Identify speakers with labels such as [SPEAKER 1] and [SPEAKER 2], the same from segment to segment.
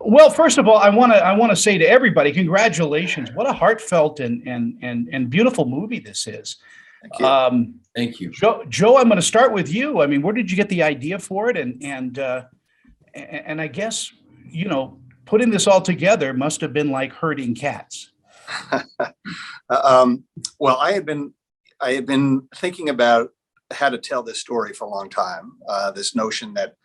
[SPEAKER 1] Well, first of all, I want to say to everybody, congratulations! What a heartfelt and beautiful movie this is.
[SPEAKER 2] Thank you.
[SPEAKER 3] Thank you.
[SPEAKER 1] Joe, I'm going to start with you. I mean, where did you get the idea for it? And I guess, putting this all together must have been like herding cats.
[SPEAKER 2] Well, I had been thinking about how to tell this story for a long time. This notion that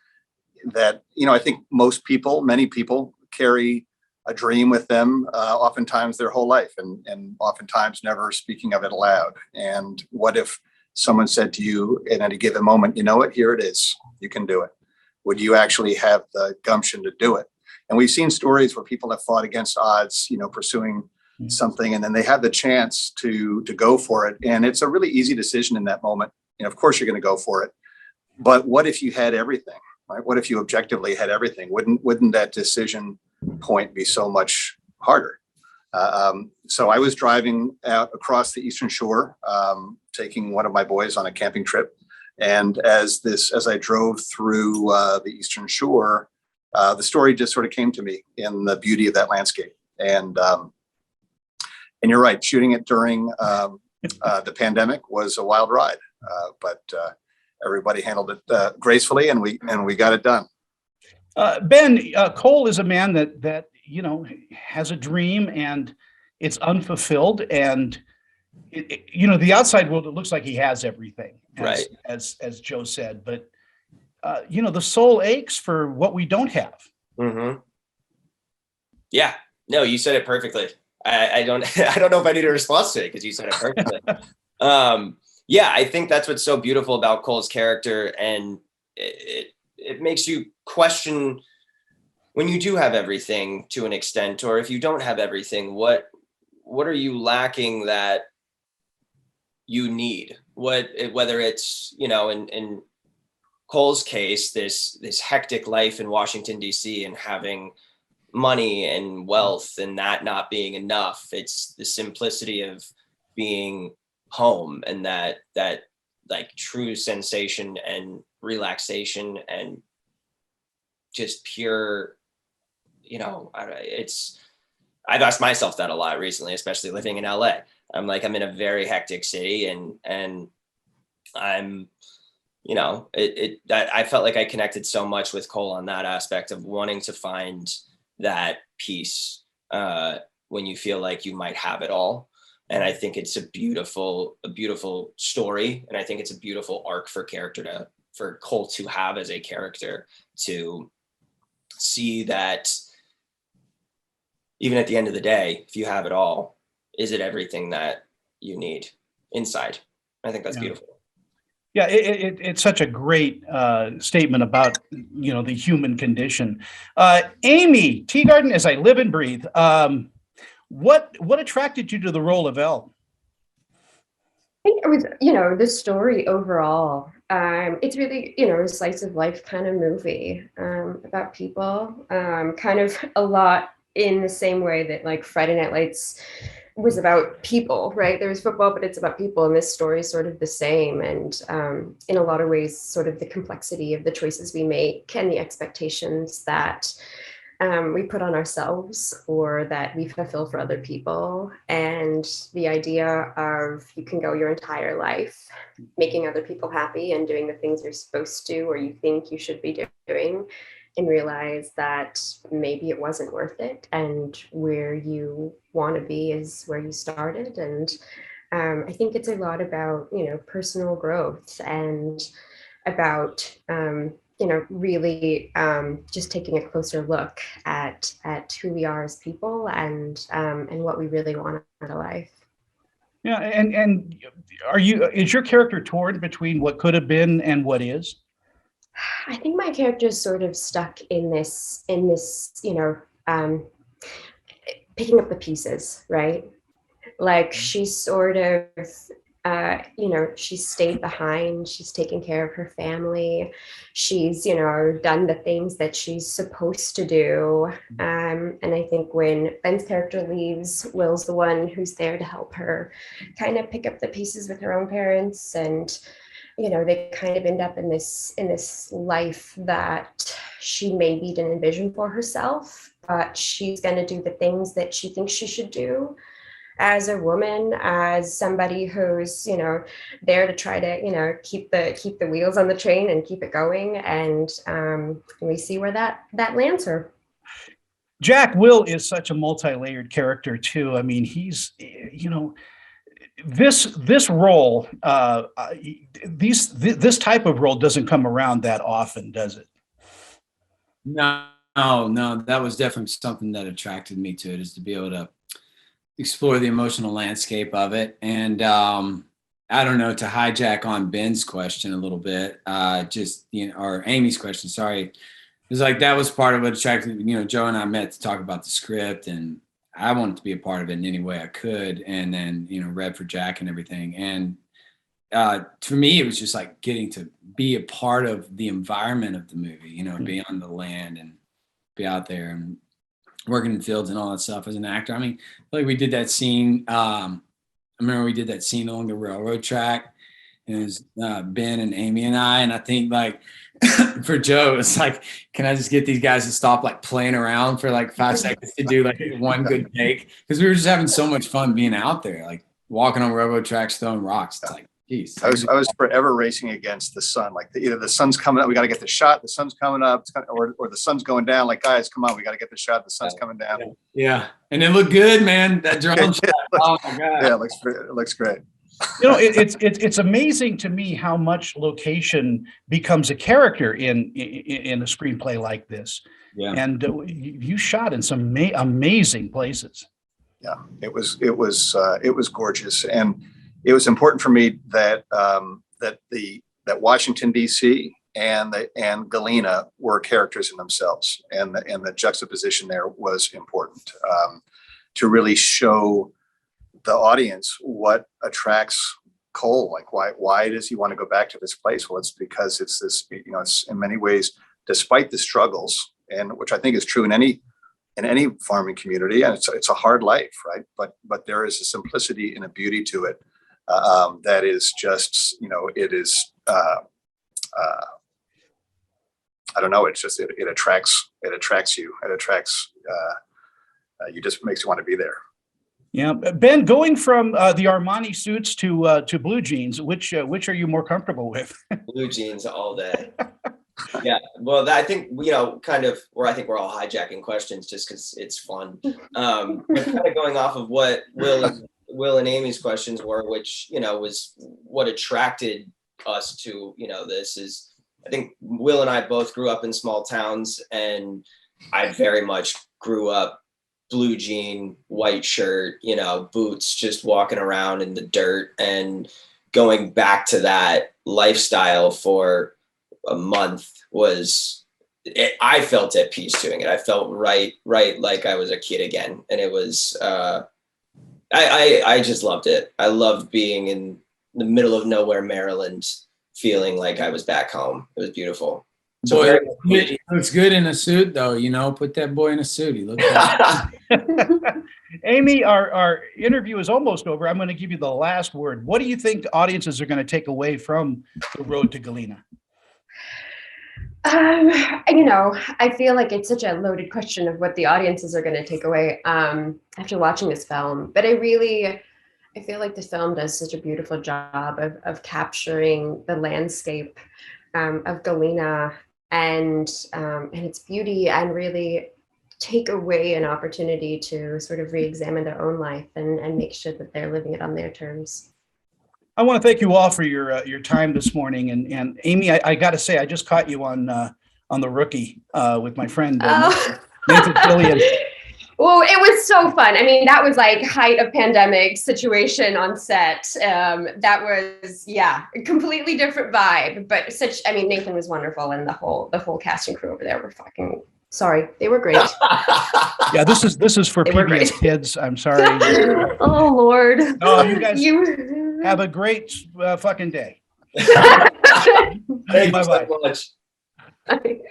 [SPEAKER 2] I think many people carry a dream with them, oftentimes their whole life, and oftentimes never speaking of it aloud. And what if someone said to you at any given moment, you know what, here it is, you can do it. Would you actually have the gumption to do it? And we've seen stories where people have fought against odds, pursuing something, and then they have the chance to go for it. And it's a really easy decision in that moment. Of course you're going to go for it. But what if you had everything, right? What if you objectively had everything? Wouldn't that decision point be so much harder? So I was driving out across the Eastern Shore, taking one of my boys on a camping trip. And as I drove through the Eastern Shore, the story just sort of came to me in the beauty of that landscape. And you're right, shooting it during the pandemic was a wild ride, but everybody handled it gracefully, and we got it done.
[SPEAKER 1] Ben, Cole is a man that has a dream and it's unfulfilled, and the outside world, it looks like he has everything,
[SPEAKER 3] right?
[SPEAKER 1] As Joe said, but the soul aches for what we don't have.
[SPEAKER 3] Mm-hmm. Yeah, no, you said it perfectly. I don't know if I need a response to it because you said it perfectly. Yeah, I think that's what's so beautiful about Cole's character, and it makes you question when you do have everything to an extent, or if you don't have everything, what are you lacking that you need? Whether it's in Cole's case, this hectic life in Washington, D.C. and having money and wealth and that not being enough. It's the simplicity of being home and that like true sensation and relaxation and just pure, I've asked myself that a lot recently, especially living in LA. I'm in a very hectic city and I'm, I felt like I connected so much with Cole on that aspect of wanting to find that peace when you feel like you might have it all. And I think it's a beautiful story. And I think it's a beautiful arc for Cole to have as a character, to see that even at the end of the day, if you have it all, is it everything that you need inside? I think that's beautiful.
[SPEAKER 1] Yeah, it's such a great statement about the human condition. Aimee Teegarden, as I live and breathe, what attracted you to the role of Elle?
[SPEAKER 4] I think it was the story overall. It's really a slice of life kind of movie about people, kind of a lot in the same way that like Friday Night Lights was about people, right? There was football, but it's about people, and this story is sort of the same. And in a lot of ways, sort of the complexity of the choices we make and the expectations that we put on ourselves or that we fulfill for other people. And the idea of you can go your entire life making other people happy and doing the things you're supposed to or you think you should be doing, and realize that maybe it wasn't worth it, and where you want to be is where you started. And I think it's a lot about personal growth and about really just taking a closer look at who we are as people and what we really want out of life.
[SPEAKER 1] Yeah, and is your character torn between what could have been and what is?
[SPEAKER 4] I think my character is sort of stuck in this, picking up the pieces, right? Like she's sort of, she stayed behind, she's taken care of her family. She's, done the things that she's supposed to do. And I think when Ben's character leaves, Will's the one who's there to help her kind of pick up the pieces with her own parents. And they kind of end up in this life that she maybe didn't envision for herself. but she's going to do the things that she thinks she should do as a woman, as somebody who's, there to try to, keep the wheels on the train and keep it going. And we see where that lands her.
[SPEAKER 1] Jack Will is such a multi-layered character too. I mean, he's, this role, this type of role doesn't come around that often, does it?
[SPEAKER 5] No, that was definitely something that attracted me to it, is to be able to explore the emotional landscape of it. And I don't know, to hijack on Ben's question a little bit, or Amy's question, sorry. It was like, that was part of what attracted me. Joe and I met to talk about the script, and I wanted to be a part of it in any way I could. And then, read for Jack and everything. And for me, it was just like getting to be a part of the environment of the movie, be on the land and be out there and working in fields and all that stuff as an actor. I mean, like we did that scene. I remember we did that scene along the railroad track, and it was Ben and Aimee and I. And I think like for Joe, it's like, can I just get these guys to stop like playing around for like 5 seconds to do like one good take? Because we were just having so much fun being out there, like walking on railroad tracks, throwing rocks. It's like, geez.
[SPEAKER 2] I was forever racing against the sun. Like either the sun's coming up, we got to get the shot. The sun's coming up, or the sun's going down. Like, guys, come on, we got to get the shot. The sun's coming down.
[SPEAKER 5] Yeah, and it looked good, man. That drone shot. Oh my god.
[SPEAKER 2] Yeah, it looks great.
[SPEAKER 1] It's amazing to me how much location becomes a character in a screenplay like this.
[SPEAKER 5] Yeah.
[SPEAKER 1] And you shot in some amazing places.
[SPEAKER 2] Yeah, it was gorgeous, and it was important for me that that Washington D.C. and Galena were characters in themselves, and the juxtaposition there was important to really show the audience what attracts Cole. Like, why does he want to go back to this place? Well, it's because it's this, it's in many ways, despite the struggles, and which I think is true in any farming community, and it's a hard life, right? But there is a simplicity and a beauty to it that is just, it is, I don't know, it's just, it attracts you. It attracts, you just makes you want to be there.
[SPEAKER 1] Yeah, Ben, going from the Armani suits to blue jeans, which are you more comfortable with?
[SPEAKER 3] Blue jeans all day. Yeah, well, I think kind of where I think we're all hijacking questions just because it's fun. But kind of going off of what Will and Amy's questions were, which was what attracted us to this is, I think Will and I both grew up in small towns, and I very much grew up blue jean, white shirt, boots, just walking around in the dirt, and going back to that lifestyle for a month I felt at peace doing it. I felt right like I was a kid again. And it was, I just loved it. I loved being in the middle of nowhere, Maryland, feeling like I was back home. It was beautiful. So
[SPEAKER 5] it looks good in a suit, though. Put that boy in a suit. He looks
[SPEAKER 1] Aimee, our interview is almost over. I'm going to give you the last word. What do you think audiences are going to take away from The Road to Galena?
[SPEAKER 4] I feel like it's such a loaded question of what the audiences are going to take away after watching this film. But I feel like the film does such a beautiful job of capturing the landscape of Galena and its beauty, and really take away an opportunity to sort of re-examine their own life and make sure that they're living it on their terms.
[SPEAKER 1] I want to thank you all for your time this morning. And Aimee, I got to say, I just caught you on The Rookie with my friend Nathan Fillion.
[SPEAKER 4] Well, it was so fun. I mean, that was like height of pandemic situation on set. That was, a completely different vibe. But Nathan was wonderful, and the whole cast and crew over there were they were great.
[SPEAKER 1] Yeah, this is for PBS Kids. I'm sorry.
[SPEAKER 4] Oh Lord.
[SPEAKER 1] Oh, you guys have a great fucking day.
[SPEAKER 3] Thank you so much.
[SPEAKER 2] Funny.